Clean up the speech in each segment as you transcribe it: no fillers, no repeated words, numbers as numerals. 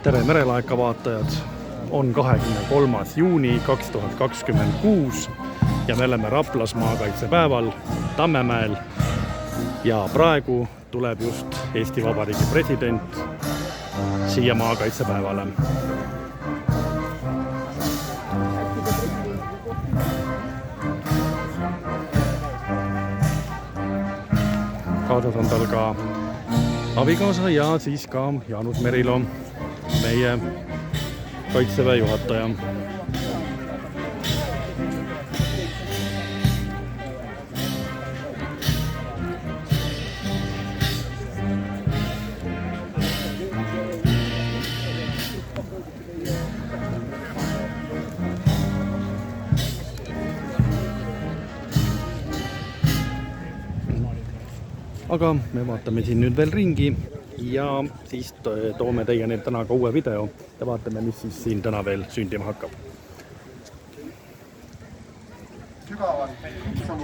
Tere merelaeka vaatajad, on 23. juuni 2026 ja me oleme Raplas maakaitsepäeval Tammemäel ja praegu tuleb just Eesti Vabariigi president siia maakaitsepäevale. Kaasas on tal ka abikaasa ja siis ka Jaanus Merilo, meie kaitseväe juhataja. Aga me vaatame siin nüüd veel ringi ja siis toome teieni täna ka uue video ja vaatame, mis siis siin täna veel sündima hakkab.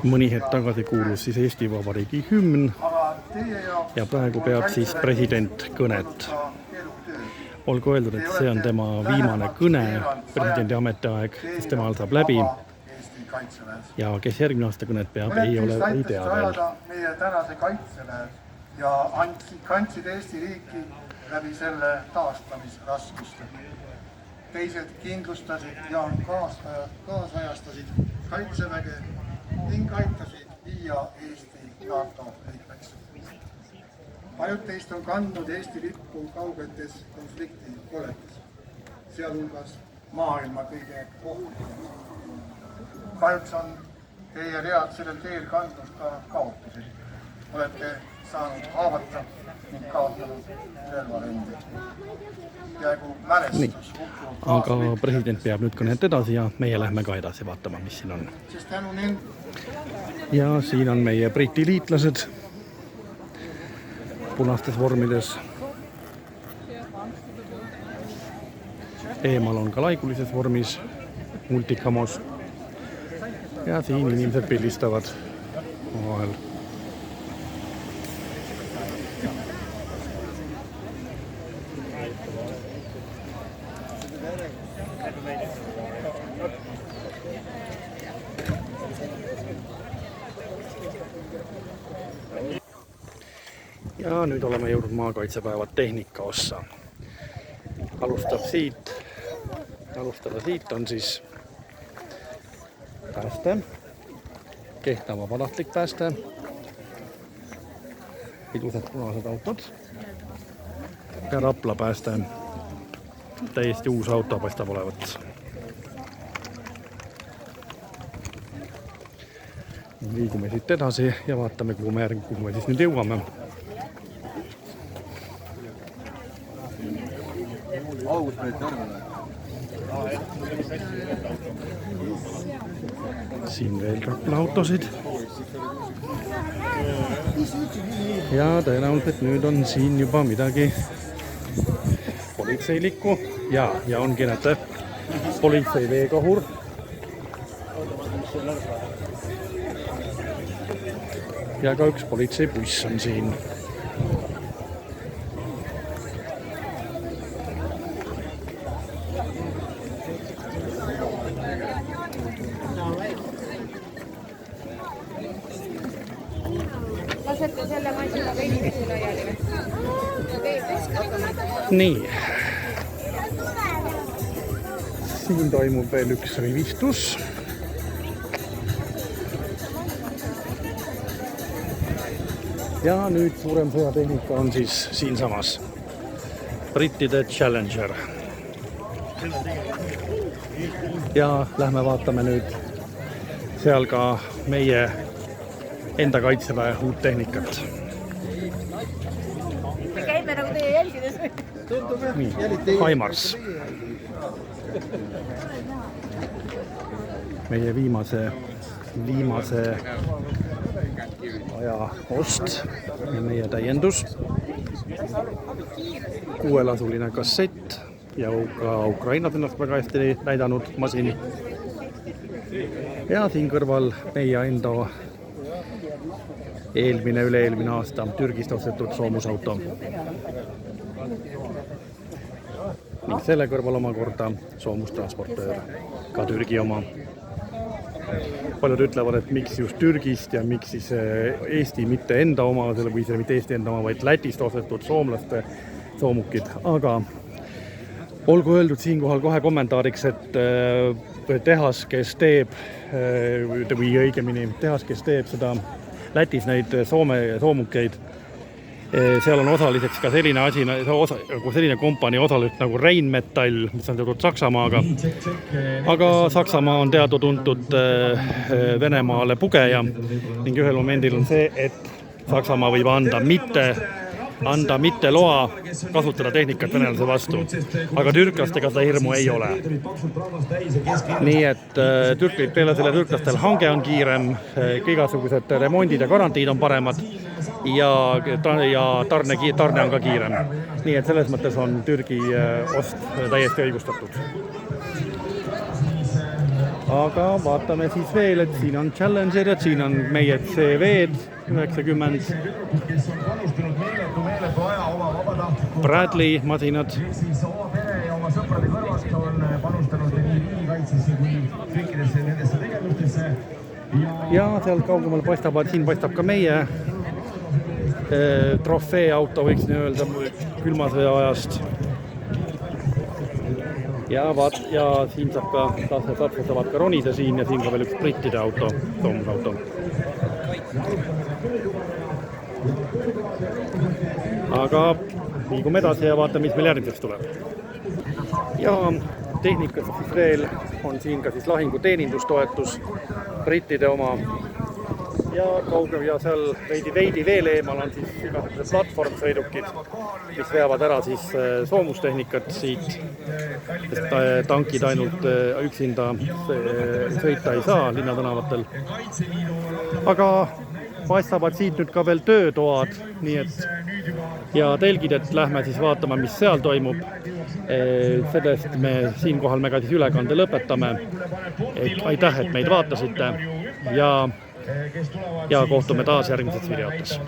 Mõni hetk tagasi kuulus siis Eesti Vabariigi hümn ja praegu peab siis president kõnet. Olgu öeldud, et see on tema viimane kõne, presidendi ametiaeg, siis temal saab läbi. Ja kes järgmine aasta kõnet peab, ei tea veel. Meie tänase kaitseväed ja kandsid Eesti riiki läbi selle taastamisraskuste. Teised kindlustasid ja kaasajastasid kaitseväge ning aitasid viia Eesti NATO liikmeks. Paljud teist on kandnud Eesti lippu kaugetes konfliktikolletes, sealhulgas maailma kõige ohtlikumad. Kahjuks on teie read sellel teel kandnud ka kaotusi. Olete saanud haavata ning kaotanud relvarendi. Jäägu mälestus hukkunud. Aga president peab nüüd kõnet edasi ja meie lähme ka edasi vaatama, mis siin on. Ja siin on meie Briti liitlased punastes vormides. Eemal on ka laigulises vormis multikamos. Ja siin inimesed pildistavad omavahel. Ja nüüd oleme jõudnud maakaitsepäeva tehnika ossa. Alustada siit on siis pääste, Kehtna vabatahtlik pääste, ilusad punased autod ja Rapla pääste, täiesti uus auto paistab olevat. Liigume siit edasi ja vaatame, kuhu me siis nüüd jõuame. Siin veel Rapla autosid. Ja tõenäoliselt nüüd on siin juba midagi politseilikku. Ja ongi näete politsei veekahur. Ja ka üks politseibuss on siin. Nii. Siin toimub veel üks rivistus. Ja nüüd suurem sõjatehnika on siis siinsamas. Brittide Challenger. Ja lähme vaatame nüüd seal ka meie enda kaitseväe uut tehnikat. Me käime nagu teie jälgides. Nii, Haimars. Meie viimase aja ost ja meie täiendus. 6-lasuline kassett ja ka Ukrainas ennast väga hästi näidanud masin. Ja siin kõrval meie enda üle-eelmine aasta Türgist ostetud soomusauto. ning selle kõrval omakorda soomustransportöör, ka Türgi oma. Paljud ütlevad, et miks just Türgist ja miks siis Eesti mitte enda oma, või see mitte Eesti enda oma, vaid Lätist ostetud soomlaste soomukid. Aga olgu öeldud siinkohal kohe kommentaariks, et tehas, kes teeb, või õigemini tehas, kes teeb seda Lätis neid Soome soomukeid, seal on osaliseks ka selline asi, selline kompanii osaliselt nagu Rheinmetall, mis on seotud Saksamaaga. Aga Saksamaa on teada-tuntud Venemaale pugeja ning ühel momendil on see, et Saksamaa võib anda mitte loa kasutada tehnikat venelase vastu. Aga türklastega seda hirmu ei ole. Nii et peale selle türklastel hange on kiirem, igasugused remondid ja garantiid on paremad ja tarne on ka kiirem. Nii et selles mõttes on Türgi ost täiesti õigustatud. Aga vaatame siis veel, et siin on Challenger ja siin on meie CV-d 90, Bradley masinad. Ja seal kaugemal siin paistab ka meie trofeeauto, võiks nii öelda, külmasõja ajast. Ja siin saavad ka ronida siin ja siin ka veel üks brittide auto, soomusauto. Aga liigume edasi ja vaatame, mis meil järgmiseks tuleb. Ja tehnikas siis veel on siin ka siis lahinguteenindustoetus, brittide oma. Ja kaugem ja seal veidi veel eemal on siis igasugused platvormsõidukid, mis veavad ära siis soomustehnikat siit, sest tankid ainult üksinda sõita ei saa linnatänavatel. Aga paistavad siit nüüd ka veel töötoad, nii et ja telgid, et lähme siis vaatama, mis seal toimub. Sellest siinkohal me ka siis ülekande lõpetame. Aitäh, et meid vaatasite ja kohtume taas järgmises videotes.